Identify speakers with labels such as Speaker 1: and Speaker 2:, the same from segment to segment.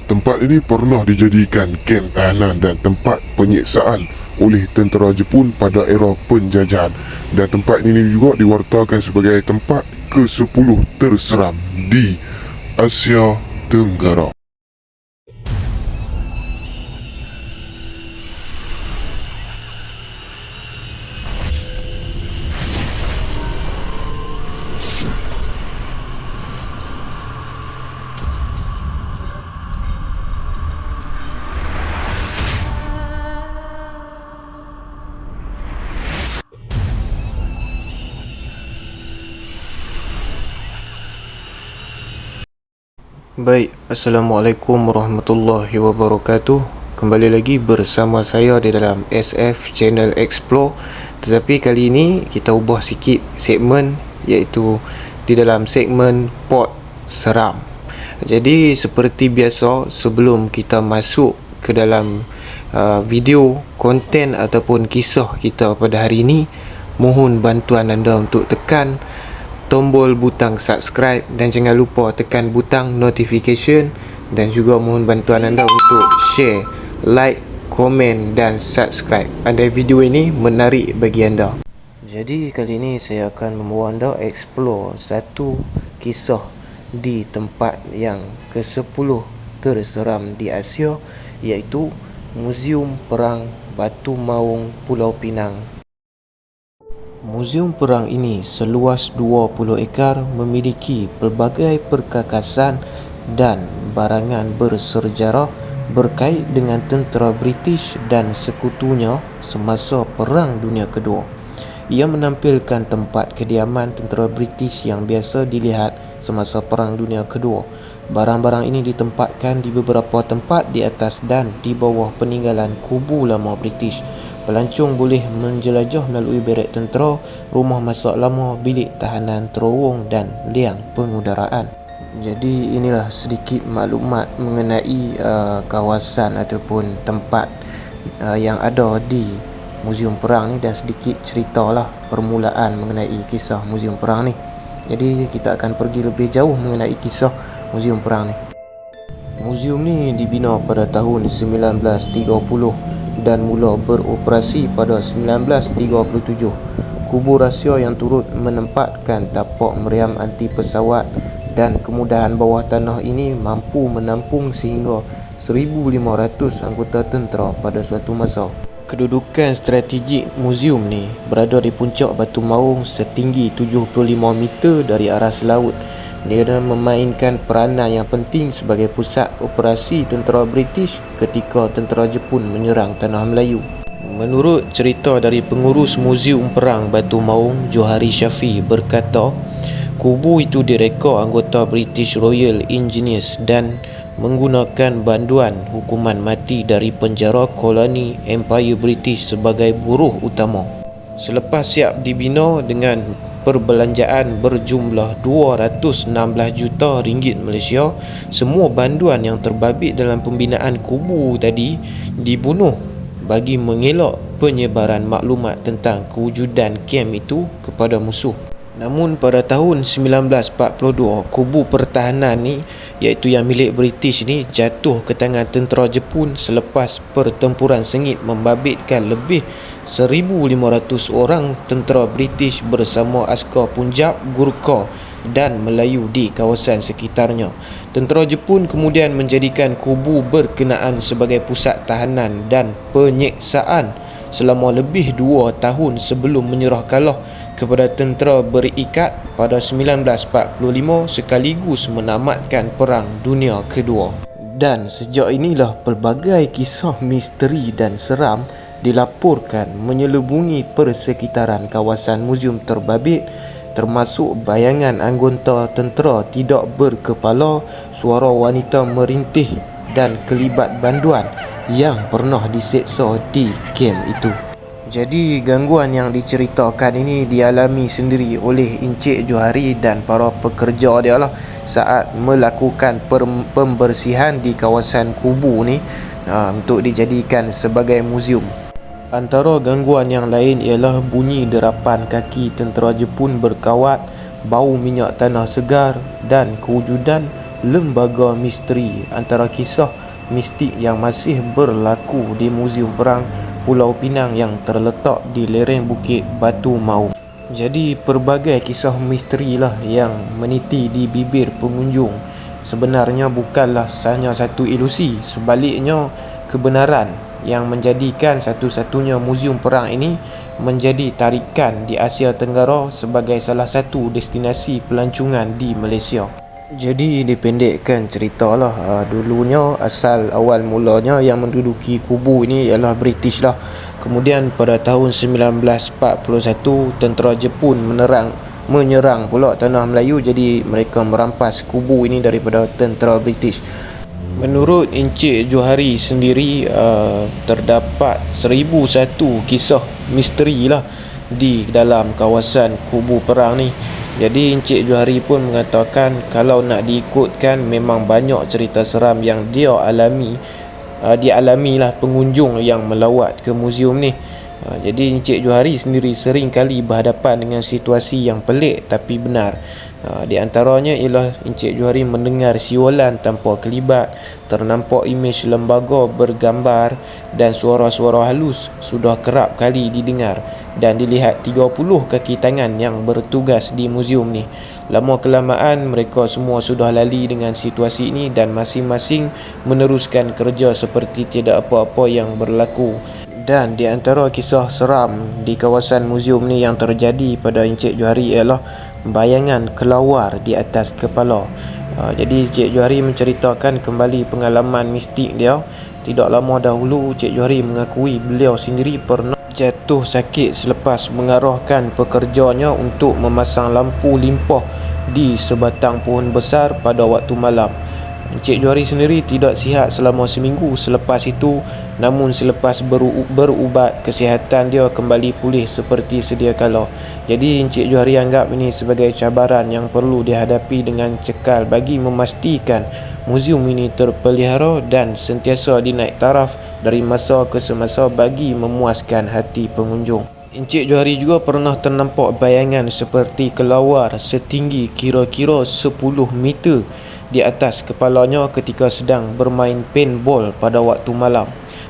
Speaker 1: Tempat ini pernah dijadikan kem tahanan dan tempat penyiksaan oleh tentera Jepun pada era penjajahan, dan tempat ini juga diwartakan sebagai tempat ke-10 terseram di Asia Tenggara.
Speaker 2: Baik, Assalamualaikum warahmatullahi wabarakatuh. Kembali lagi bersama saya di dalam SF Channel Explore. Tetapi kali ini kita ubah sikit segmen, iaitu di dalam segmen Pot Seram. Jadi seperti biasa, sebelum kita masuk ke dalam video, konten ataupun kisah kita pada hari ini, mohon bantuan anda untuk tekan tombol butang subscribe dan jangan lupa tekan butang notification, dan juga mohon bantuan anda untuk share, like, komen dan subscribe andai video ini menarik bagi anda. Jadi kali ini saya akan membawa anda explore satu kisah di tempat yang ke-10 terseram di Asia, iaitu Muzium Perang Batu Maung Pulau Pinang. Muzium perang ini seluas 20 ekar memiliki pelbagai perkakasan dan barangan bersejarah berkait dengan tentera British dan sekutunya semasa Perang Dunia Kedua. Ia menampilkan tempat kediaman tentera British yang biasa dilihat semasa Perang Dunia Kedua. Barang-barang ini ditempatkan di beberapa tempat di atas dan di bawah peninggalan kubu lama British. Pelancong boleh menjelajah melalui beret tentera, rumah masak lama, bilik tahanan terowong dan liang pengudaraan. Jadi inilah sedikit maklumat mengenai kawasan ataupun tempat yang ada di Muzium Perang ni, dan sedikit ceritalah permulaan mengenai kisah Muzium Perang ni. Jadi kita akan pergi lebih jauh mengenai kisah Muzium Perang ni. Muzium ni dibina pada tahun 1930 dan mula beroperasi pada 1937. Kubur rahsia yang turut menempatkan tapak meriam anti pesawat dan kemudahan bawah tanah ini mampu menampung sehingga 1,500 anggota tentera pada suatu masa. Kedudukan strategik muzium ni berada di puncak Batu Maung setinggi 75 meter dari aras laut. Dia memainkan peranan yang penting sebagai pusat operasi tentera British ketika tentera Jepun menyerang Tanah Melayu. Menurut cerita dari pengurus Muzium Perang Batu Maung, Johari Syafi berkata, kubu itu direka anggota British Royal Engineers dan menggunakan banduan hukuman mati dari penjara koloni Empire British sebagai buruh utama. Selepas siap dibina dengan perbelanjaan berjumlah 216 juta ringgit Malaysia, semua banduan yang terbabit dalam pembinaan kubu tadi dibunuh bagi mengelak penyebaran maklumat tentang kewujudan kem itu kepada musuh. Namun pada tahun 1942, kubu pertahanan ni, iaitu yang milik British ni, jatuh ke tangan tentera Jepun selepas pertempuran sengit membabitkan lebih 1,500 orang tentera British bersama askar Punjab, Gurkha dan Melayu di kawasan sekitarnya. Tentera Jepun kemudian menjadikan kubu berkenaan sebagai pusat tahanan dan penyiksaan selama lebih 2 tahun sebelum menyerah kalah kepada tentera berikat pada 1945 sekaligus menamatkan Perang Dunia Kedua. Dan sejak inilah pelbagai kisah misteri dan seram dilaporkan menyelubungi persekitaran kawasan muzium terbabit, termasuk bayangan anggota tentera tidak berkepala, suara wanita merintih dan kelibat banduan yang pernah diseksa di kem itu. Jadi gangguan yang diceritakan ini dialami sendiri oleh Encik Johari dan para pekerja dia lah saat melakukan pembersihan di kawasan kubu ni untuk dijadikan sebagai muzium. Antara gangguan yang lain ialah bunyi derapan kaki tentera Jepun berkawat, bau minyak tanah segar dan kewujudan lembaga misteri antara kisah mistik yang masih berlaku di Muzium Perang Pulau Pinang yang terletak di lereng Bukit Batu Maung. Jadi pelbagai kisah misteri lah yang meniti di bibir pengunjung sebenarnya bukanlah hanya satu ilusi, sebaliknya kebenaran yang menjadikan satu-satunya muzium perang ini menjadi tarikan di Asia Tenggara sebagai salah satu destinasi pelancongan di Malaysia. Jadi dipendekkan ceritalah, dulunya asal awal mulanya yang menduduki kubu ini ialah British lah. Kemudian pada tahun 1941 tentera Jepun menyerang pula tanah Melayu, jadi mereka merampas kubu ini daripada tentera British. Menurut Encik Johari sendiri, terdapat 1001 kisah misteri lah di dalam kawasan kubu perang ni. Jadi Encik Johari pun mengatakan kalau nak diikutkan memang banyak cerita seram yang dialami lah pengunjung yang melawat ke muzium ni. Jadi Encik Johari sendiri sering kali berhadapan dengan situasi yang pelik tapi benar. Di antaranya ialah Encik Johari mendengar siulan tanpa kelibat, ternampak imej lembaga bergambar dan suara-suara halus sudah kerap kali didengar dan dilihat 30 kaki tangan yang bertugas di muzium ni. Lama kelamaan mereka semua sudah lali dengan situasi ini dan masing-masing meneruskan kerja seperti tidak apa-apa yang berlaku. Dan di antara kisah seram di kawasan muzium ni yang terjadi pada Encik Johari ialah bayangan kelawar di atas kepala. Jadi Encik Johari menceritakan kembali pengalaman mistik dia. Tidak lama dahulu Encik Johari mengakui beliau sendiri pernah jatuh sakit selepas mengarahkan pekerjanya untuk memasang lampu limpah di sebatang pohon besar pada waktu malam. Encik Johari sendiri tidak sihat selama seminggu selepas itu, namun selepas berubat, kesihatan dia kembali pulih seperti sedia kala. Jadi Encik Johari anggap ini sebagai cabaran yang perlu dihadapi dengan cekal bagi memastikan muzium ini terpelihara dan sentiasa dinaik taraf dari masa ke semasa bagi memuaskan hati pengunjung. Encik Johari juga pernah ternampak bayangan seperti kelawar setinggi kira-kira 10 meter di atas kepalanya ketika sedang bermain paintball pada waktu malam.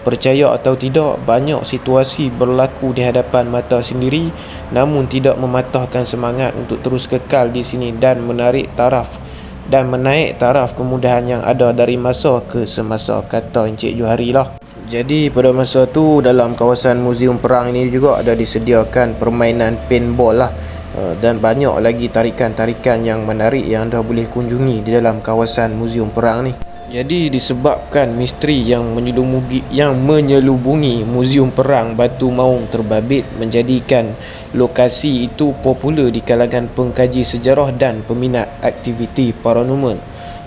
Speaker 2: Percaya atau tidak, banyak situasi berlaku di hadapan mata sendiri namun tidak mematahkan semangat untuk terus kekal di sini dan menaik taraf kemudahan yang ada dari masa ke semasa, kata Encik Johari lah. Jadi pada masa tu dalam kawasan muzium perang ini juga ada disediakan permainan paintball lah. Dan banyak lagi tarikan-tarikan yang menarik yang anda boleh kunjungi di dalam kawasan muzium perang ni. Jadi disebabkan misteri yang menyelubungi muzium perang Batu Maung terbabit menjadikan lokasi itu popular di kalangan pengkaji sejarah dan peminat aktiviti paranormal.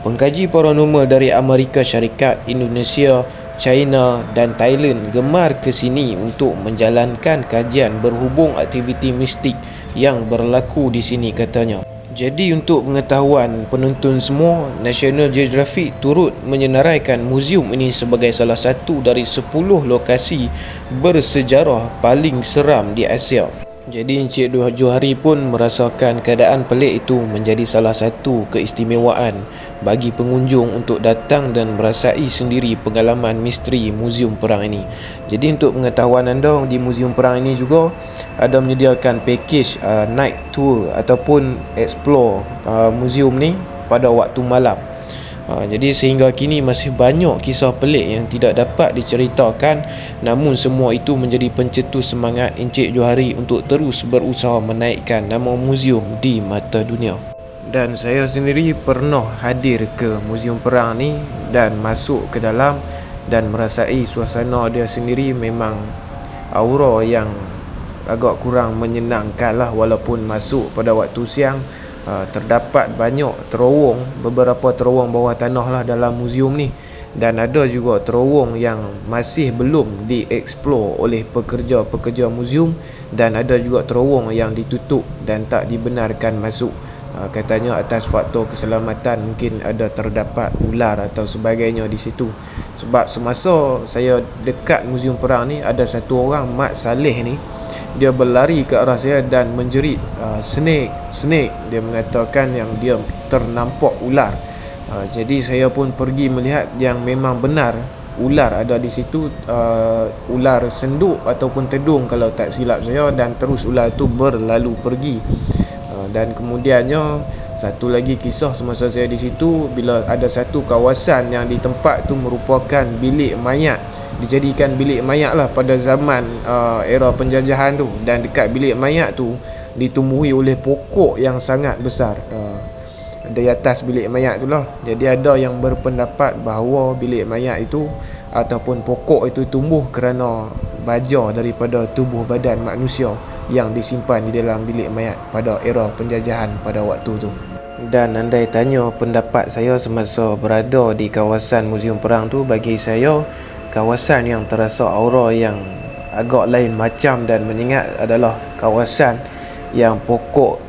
Speaker 2: Pengkaji paranormal dari Amerika Syarikat, Indonesia, China dan Thailand gemar ke sini untuk menjalankan kajian berhubung aktiviti mistik yang berlaku di sini, katanya. Jadi untuk pengetahuan penonton semua, National Geographic turut menyenaraikan muzium ini sebagai salah satu dari 10 lokasi bersejarah paling seram di Asia. Jadi Encik Johari pun merasakan keadaan pelik itu menjadi salah satu keistimewaan bagi pengunjung untuk datang dan merasai sendiri pengalaman misteri muzium perang ini. Jadi untuk pengetahuan anda, di muzium perang ini juga ada menyediakan package night tour ataupun explore muzium ni pada waktu malam. Jadi sehingga kini masih banyak kisah pelik yang tidak dapat diceritakan, namun semua itu menjadi pencetus semangat Encik Johari untuk terus berusaha menaikkan nama muzium di mata dunia. Dan saya sendiri pernah hadir ke muzium perang ni dan masuk ke dalam dan merasai suasana dia sendiri memang aura yang agak kurang menyenangkan lah. Walaupun masuk pada waktu siang, terdapat banyak terowong, beberapa terowong bawah tanah lah dalam muzium ni, dan ada juga terowong yang masih belum dieksplor oleh pekerja-pekerja muzium, dan ada juga terowong yang ditutup dan tak dibenarkan masuk. Katanya atas faktor keselamatan, mungkin ada terdapat ular atau sebagainya di situ. Sebab semasa saya dekat muzium perang ni, ada satu orang, Mat Saleh ni, dia berlari ke arah saya dan menjerit, snake. Dia mengatakan yang dia ternampak ular. Jadi saya pun pergi melihat yang memang benar ular ada di situ, ular senduk ataupun tedung kalau tak silap saya, dan terus ular itu berlalu pergi. Dan kemudiannya satu lagi kisah semasa saya di situ, bila ada satu kawasan yang di tempat tu merupakan bilik mayat, dijadikan bilik mayat lah pada zaman era penjajahan tu, dan dekat bilik mayat tu ditumbuhi oleh pokok yang sangat besar di atas bilik mayat tu lah. Jadi ada yang berpendapat bahawa bilik mayat itu ataupun pokok itu tumbuh kerana baja daripada tubuh badan manusia yang disimpan di dalam bilik mayat pada era penjajahan pada waktu tu. Dan andai tanya pendapat saya semasa berada di kawasan Muzium Perang tu, bagi saya kawasan yang terasa aura yang agak lain macam dan menyengat adalah kawasan yang pokok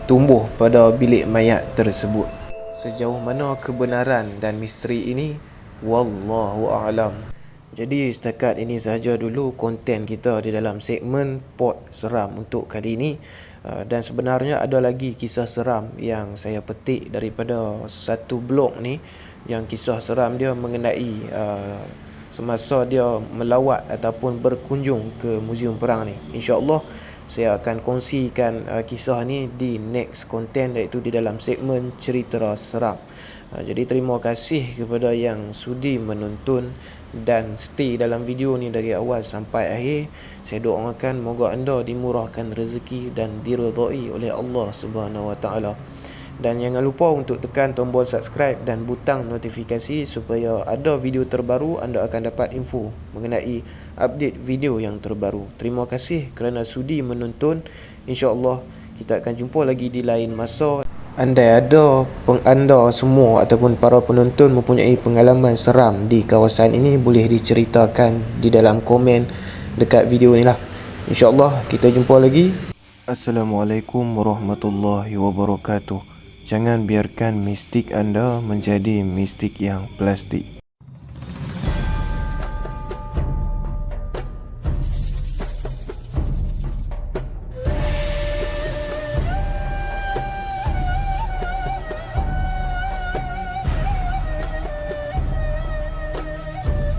Speaker 2: tumbuh pada bilik mayat tersebut. Sejauh mana kebenaran dan misteri ini, wallahu a'lam. Jadi setakat ini sahaja dulu konten kita di dalam segmen Pot Seram untuk kali ini. Dan sebenarnya ada lagi kisah seram yang saya petik daripada satu blog ni, yang kisah seram dia mengenai semasa dia melawat ataupun berkunjung ke Muzium Perang ni. InsyaAllah saya akan kongsikan kisah ni di next konten, iaitu di dalam segmen Cerita Seram. Jadi terima kasih kepada yang sudi menonton dan stay dalam video ni dari awal sampai akhir. Saya doakan moga anda dimurahkan rezeki dan diridai oleh Allah Subhanahu Wa Taala. Dan jangan lupa untuk tekan tombol subscribe dan butang notifikasi supaya ada video terbaru anda akan dapat info mengenai update video yang terbaru. Terima kasih kerana sudi menonton. InsyaAllah kita akan jumpa lagi di lain masa. Andai ada anda semua ataupun para penonton mempunyai pengalaman seram di kawasan ini, boleh diceritakan di dalam komen dekat video ni lah. InsyaAllah kita jumpa lagi. Assalamualaikum warahmatullahi wabarakatuh. Jangan biarkan mistik anda menjadi mistik yang plastik.